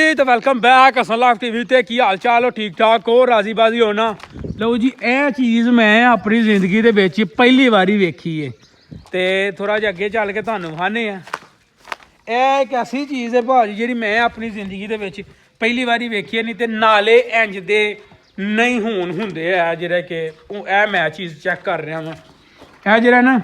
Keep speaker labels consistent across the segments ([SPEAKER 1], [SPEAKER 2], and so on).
[SPEAKER 1] तो welcome back असन life TV ते की हाल चाल हो ठीक ठाक हो राजी बाजी होना। लो जी यह चीज़ मैं अपनी जिंदगी दे विच पहली बारी वेखी है ते थोड़ा जिहा अगे चल के तुहानूं विखाने आ। यह एक ऐसी चीज़ है भाजी जी मैं अपनी जिंदगी दे विच पहली बारी वेखी है। नहीं तो नाले इंज दे नहीं हुंदे है जिहड़े कि मैं चीज़ चैक कर रहा वां। यह जिहड़ा ना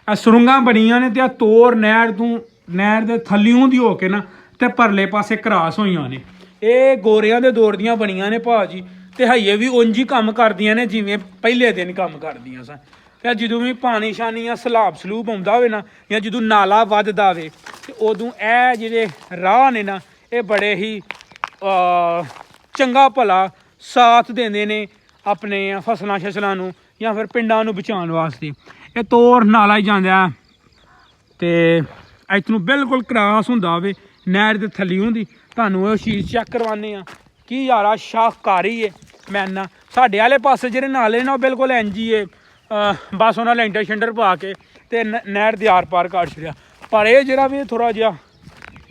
[SPEAKER 1] सुरंगां बनियां ने ते तोर नहर दे थल्लियों दी हो के ना ते परले पासे क्रॉस होईयां ने। ये गोरियां दे दौर दियां बनियां ने भाजी ते हइये भी उंज ही कम करदियां ने जिवें पहले दिन कम करदियां सन। ते जदों भी पानी शानी या सलाब सलूब आउंदा होवे ना या जदों नाला वधदा होवे ते उदों ए जिहड़े राह ने ना ये बड़े ही चंगा भला साथ देंदे ने अपने फसलां शसलां नूं या फिर पिंडां नूं बचाउण वास्ते। ये तोर नाला ही जांदा ते इथनों बिल्कुल क्रॉस हुंदा होवे नहर दे थल्लियों दी। तुहानूं ओह चीज़ चैक करवाने आ कि यारा शाहकारी है। मैं ना साडे आले पासे जिहड़े नाले ना बिल्कुल इंज ही है बस उन्हां लैंटर शैंटर पा के ते नहर दे आर पार कर छड़िया। पर यह जिहड़ा भी थोड़ा जिहा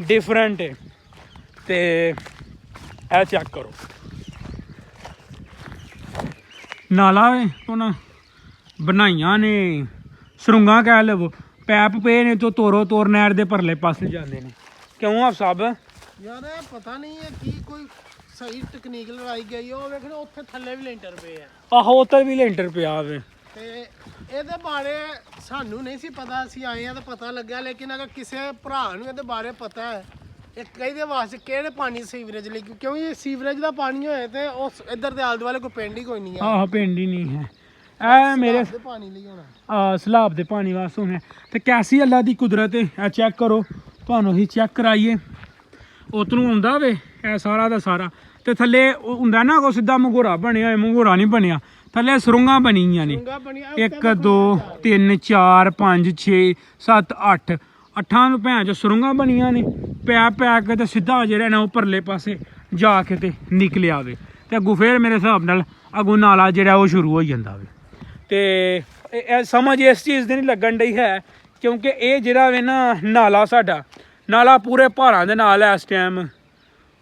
[SPEAKER 1] डिफरेंट है ते ए चैक करो नाला उन्हां बनाइयां ने सुरंगां कह लवो पैप पे ने तो तोरो तोर नहर दे परले पासे जाते हैं। क्यों आप साहब
[SPEAKER 2] यार पता नहीं है कि कोई सही तकनीक लगाई गई है। वेखना उत्थे थल्ले भी लेंटर पे है।
[SPEAKER 1] आहो उत्तर भी लेंटर पिया वे
[SPEAKER 2] ते ਇਹਦੇ ਬਾਰੇ ਸਾਨੂੰ ਨਹੀਂ ਸੀ ਪਤਾ। ਅਸੀਂ ਆਏ ਆ ਤਾਂ ਪਤਾ ਲੱਗਿਆ ਲੇਕਿਨ ਅਗਰ ਕਿਸੇ ਭਰਾ ਨੂੰ ਇਹਦੇ ਬਾਰੇ ਪਤਾ ਹੈ ਇਹ ਕਈਦੇ ਵਾਸਤੇ ਕਿਹੜੇ ਪਾਣੀ ਸੀਵਰੇਜ ਲਈ ਕਿਉਂਕਿ ਸੀਵਰੇਜ ਦਾ ਪਾਣੀ ਹੋਏ ਤੇ ਉਸ ਇੱਧਰ ਦੇ ਆਲੇ ਦੁਆਲੇ ਕੋਈ ਪਿੰਡ ਹੀ ਕੋਈ ਨਹੀਂ ਹੈ।
[SPEAKER 1] ਆਹ ਪਿੰਡ ਹੀ ਨਹੀਂ ਹੈ ਇਹ ਮੇਰੇ
[SPEAKER 2] ਪਾਣੀ ਲਈ ਹੋਣਾ
[SPEAKER 1] ਸਲਾਬ ਦੇ ਪਾਣੀ ਵਾਸਤੇ ਹੋਣਾ ਤੇ ਕੈਸੀ ਅੱਲਾ ਦੀ ਕੁਦਰਤ ਹੈ। ਚੈੱਕ ਕਰੋ ਤੁਹਾਨੂੰ ਹੀ ਚੈੱਕ ਕਰਾਈਏ ਉਤਨੂੰ ਆਉਂਦਾ ਵੇ ਇਹ ਸਾਰਾ ਦਾ ਸਾਰਾ ਤੇ ਥੱਲੇ ਹੁੰਦਾ ਨਾ ਕੋ ਸਿੱਧਾ ਮੰਗੋਰਾ ਬਣਿਆ ਮੰਗੋਰਾ ਨਹੀਂ ਬਣਿਆ ਥੱਲੇ ਸੁਰੰਗਾਂ ਬਣੀਆਂ ਨੇ 1 2 3 4 5 6 7 8 ਅੱਠਾਂ ਨੂੰ ਭੈਣ ਚ ਸੁਰੰਗਾਂ ਬਣੀਆਂ ਨੇ ਪੈ ਕੇ ਤੇ ਸਿੱਧਾ ਜਿਹੜਾ ਨਾ ਉਹ ਪਰਲੇ ਪਾਸੇ ਜਾ ਕੇ ਤੇ ਨਿਕਲਿਆ ਵੇ ਤੇ ਅੱਗੋਂ ਫੇਰ ਮੇਰੇ ਹਿਸਾਬ ਨਾਲ ਅੱਗੋਂ ਨਾਲਾ ਜਿਹੜਾ ਉਹ ਸ਼ੁਰੂ ਹੋ ਜਾਂਦਾ ਵੇ। ਤੇ ਸਮਝ ਇਸ ਚੀਜ਼ ਦੀ ਨਹੀਂ ਲੱਗਣ ਡਈ ਹੈ ਕਿਉਂਕਿ ਇਹ ਜਿਹੜਾ ਵੇ ਨਾ ਨਾਲਾ ਸਾਡਾ ਨਾਲਾ ਪੂਰੇ ਪਹਾੜਾਂ ਦੇ ਨਾਲ ਇਸ ਟਾਈਮ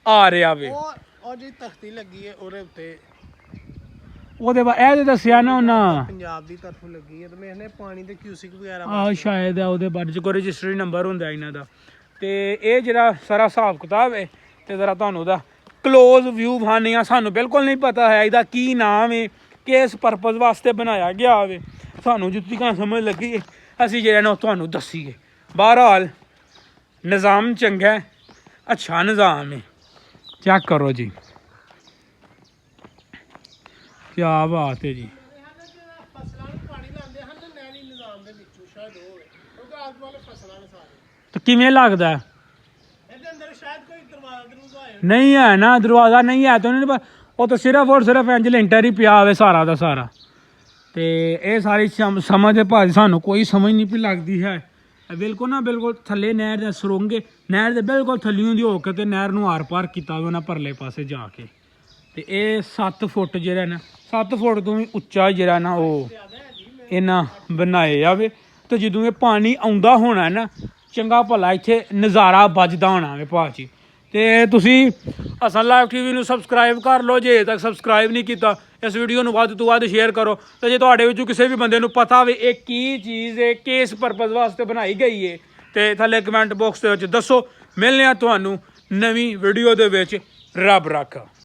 [SPEAKER 1] ਆ ਰਿਹਾ ਵੇ।
[SPEAKER 2] ਉਹ ਜੀ ਤਖਤੀ ਲੱਗੀ ਹੈ ਉਹਦੇ ਉੱਤੇ
[SPEAKER 1] ਉਹਦੇ ਬਾਅਦ ਇਹ ਦੱਸਿਆ ਨਾ ਉਹਨਾਂ
[SPEAKER 2] ਪੰਜਾਬ ਦੀ ਤਰਫੋਂ ਲੱਗੀ ਹੈ ਤੇ ਮੈਂ ਇਹਨੇ ਪਾਣੀ ਦੇ ਕਿਊਸਿਕ ਵਗੈਰਾ
[SPEAKER 1] ਸ਼ਾਇਦ ਉਹਦੇ ਬਾਰੇ ਚ ਕੋਈ ਰਜਿਸਟਰੀ ਨੰਬਰ ਹੁੰਦਾ ਇਹਨਾਂ ਦਾ। ਤੇ ਇਹ ਜਿਹੜਾ ਸਾਰਾ ਹਿਸਾਬ ਕਿਤਾਬ ਹੈ ਤੇ ਜ਼ਰਾ ਤੁਹਾਨੂੰ ਉਹਦਾ ਕਲੋਜ਼ ਵਿਊ ਵਿਖਾਉਂਦੇ ਹਾਂ। ਸਾਨੂੰ ਬਿਲਕੁਲ ਨਹੀਂ ਪਤਾ ਹੈ ਇਹਦਾ ਕੀ ਨਾਮ ਹੈ ਕਿਸ ਪਰਪਸ ਵਾਸਤੇ ਬਣਾਇਆ ਗਿਆ ਹੋਵੇ। ਸਾਨੂੰ ਜਿੱਤੀ ਕਾਂ ਸਮਝ ਲੱਗੀ ਅਸੀਂ ਜਿਹੜਾ ਨਾ ਤੁਹਾਨੂੰ ਦੱਸੀਏ। ਬਹਰਹਾਲ ਨਿਜ਼ਾਮ ਚੰਗਾ ਹੈ ਅੱਛਾ ਨਿਜ਼ਾਮ ਹੈ। ਚੈੱਕ ਕਰੋ ਜੀ क्या बात है जी। तो किमें लगता है नहीं है ना दरवाजा नहीं है तो वो तो सिर्फ और सिर्फ इंज लेंटर ही पिया हुआ सारा का सारा। तो ये सारी समझ भाजी सानू कोई समझ नहीं पी लगती है। बिल्कुल ना बिल्कुल थले नहर दे सुरंगे नहर दे बिल्कुल थल्लियों दी होके ते नहर नूं आर पार किया उन्हें परले पासे जाके। तो ये 7 फुट जिहड़ा ना 7 फुट तो भी उच्चा जिहड़ा ना वो इन्हां बनाए जावे। तो जदों ये पानी आउंदा होना ना चंगा भला इत्थे नज़ारा बजदा होना वे भाजी। तो तुसी हसन लाइफ टीवी नूं सबसक्राइब कर लो जे तक सबसक्राइब नहीं किया। इस वीडियो नूं वध तो वध शेयर करो तो जे तुहाडे विचों किसी भी बंदे नूं पता होवे ये की चीज़ है किस परपज़ वास्ते बनाई गई है तो थल्ले कमेंट बॉक्स दे विच दसो। मिलने आ तुहानूं नवीं वीडियो दे विच। रब रखा।